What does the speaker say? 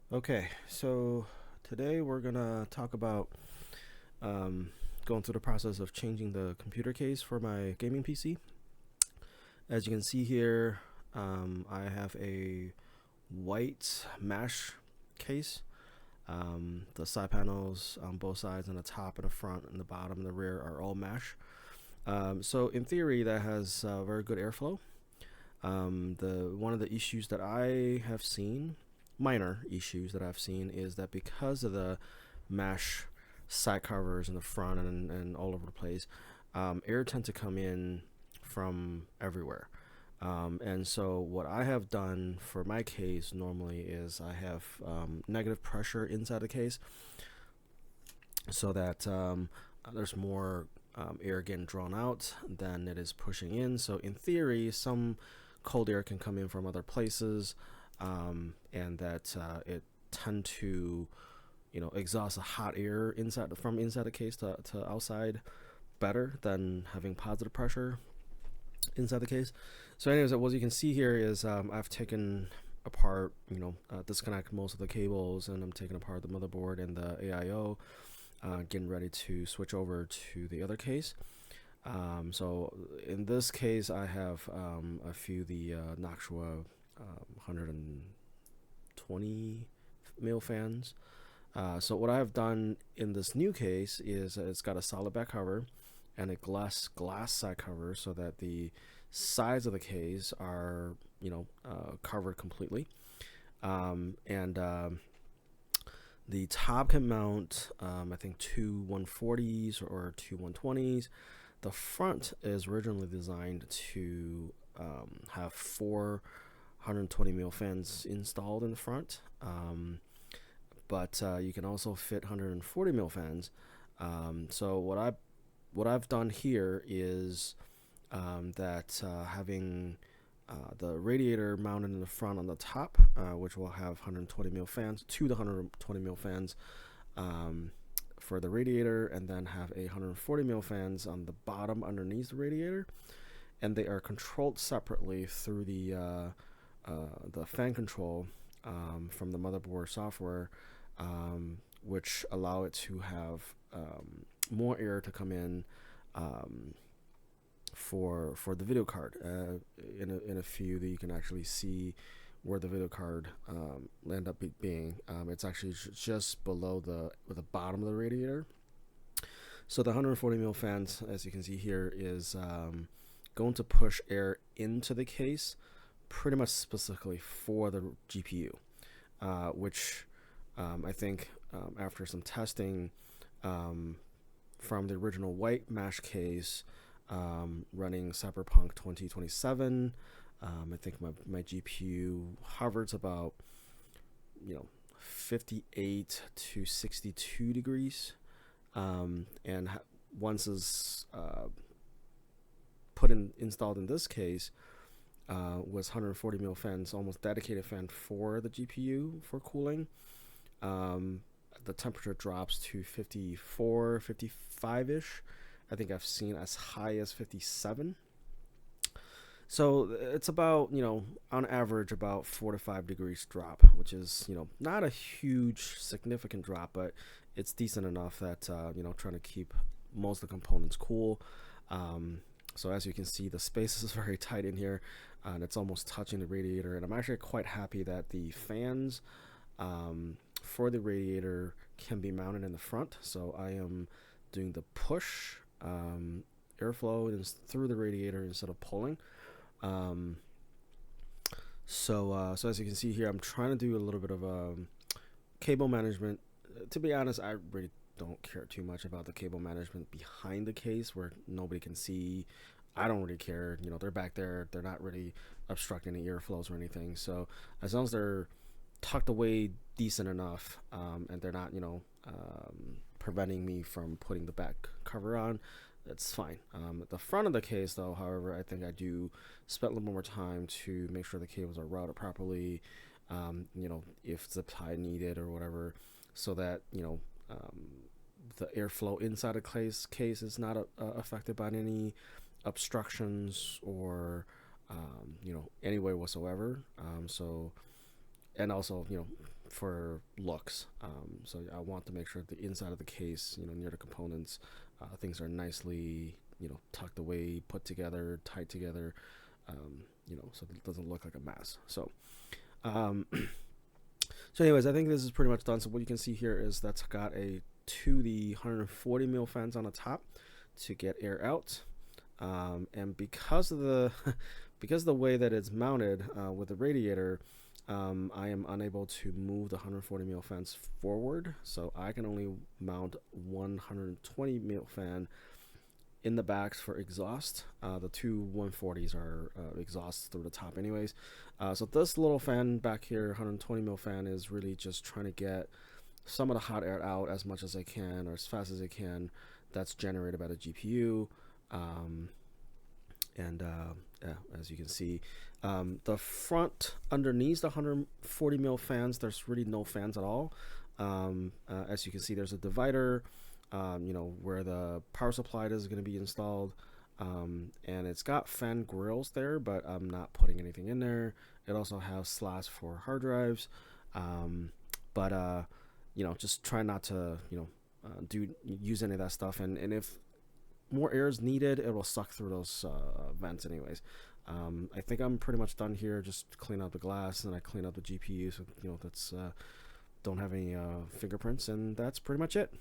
Okay, so today we're gonna talk about um, going through the process of changing the computer case for my gaming PC. As you can see here, I have a white mesh case. The side panels on both sides, and the top and the front and the bottom and the rear are all mesh. So in theory, that has very good airflow. The one of the issues that I have seen, minor issues that I've seen, is that because of the mesh side covers in the front and all over the place, air tend to come in from everywhere. And so what I have done for my case normally is I have negative pressure inside the case so that there's more air getting drawn out than it is pushing in. So in theory, some cold air can come in from other places, and that it tend to exhaust the hot air inside the case to outside better than having positive pressure inside the case. So anyways, what you can see here is I've taken apart, disconnect most of the cables, and I'm taking apart the motherboard and the AIO, getting ready to switch over to the other case. So in this case, I have a few the Noctua 120 mil fans. So what I have done in this new case is it's got a solid back cover and a glass side cover, so that the sides of the case are covered completely. And the top can mount, I think, two 140s or two 120s. The front is originally designed to have four 120 mil fans installed in the front, but you can also fit 140 mil fans. So what I've done here is that having the radiator mounted in the front on the top, which will have 120 mil fans, the 120 mil fans for the radiator, and then have a 140 mil fans on the bottom underneath the radiator, and they are controlled separately through the fan control from the motherboard software, which allow it to have more air to come in for the video card. In a few that you can actually see where the video card end up being. It's actually just below the bottom of the radiator. So the 140 mil fans, as you can see here, is going to push air into the case, pretty much specifically for the GPU, which I think after some testing from the original white mesh case, running Cyberpunk 2027, I think my GPU hovers about 58 to 62 degrees, and once is installed in this case, was 140 mil fans, almost dedicated fan for the GPU for cooling. The temperature drops to 54, 55 ish. I think I've seen as high as 57. So it's about, on average, about 4 to 5 degrees drop, which is, not a huge, significant drop, but it's decent enough that, trying to keep most of the components cool. So as you can see, the space is very tight in here, and it's almost touching the radiator. And I'm actually quite happy that the fans for the radiator can be mounted in the front. So I am doing the push airflow through the radiator instead of pulling. So as you can see here, I'm trying to do a little bit of cable management. To be honest, I really don't care too much about the cable management behind the case where nobody can see. I don't really care. They're back there. They're not really obstructing the airflows or anything. So as long as they're tucked away decent enough, and they're not, preventing me from putting the back cover on, it's fine. At the front of the case, though, however, I think I do spend a little more time to make sure the cables are routed properly, if zip tie needed or whatever, so that, the airflow inside the case is not affected by any obstructions or, any way whatsoever. So, and also, for looks. So I want to make sure the inside of the case, near the components, things are nicely, tucked away, put together, tied together, so it doesn't look like a mess. So, um, so anyways, I think this is pretty much done. So what you can see here is that's got the 140 mil fans on the top to get air out. And because of the because of the way that it's mounted with the radiator, I am unable to move the 140 mil fans forward, so I can only mount 120 mil fan in the backs for exhaust. The two 140s are exhaust through the top anyways. So this little fan back here, 120 mil fan, is really just trying to get some of the hot air out as much as I can or as fast as I can. That's generated by the GPU. Yeah, as you can see, the front underneath the 140 mil fans, there's really no fans at all. As you can see, there's a divider, where the power supply is going to be installed, and it's got fan grills there, but I'm not putting anything in there. It also has slots for hard drives, but just try not to use any of that stuff, and if more air is needed, it will suck through those vents anyways. I think I'm pretty much done here. Just clean out the glass, and I clean out the GPU, so that's don't have any fingerprints, and that's pretty much it.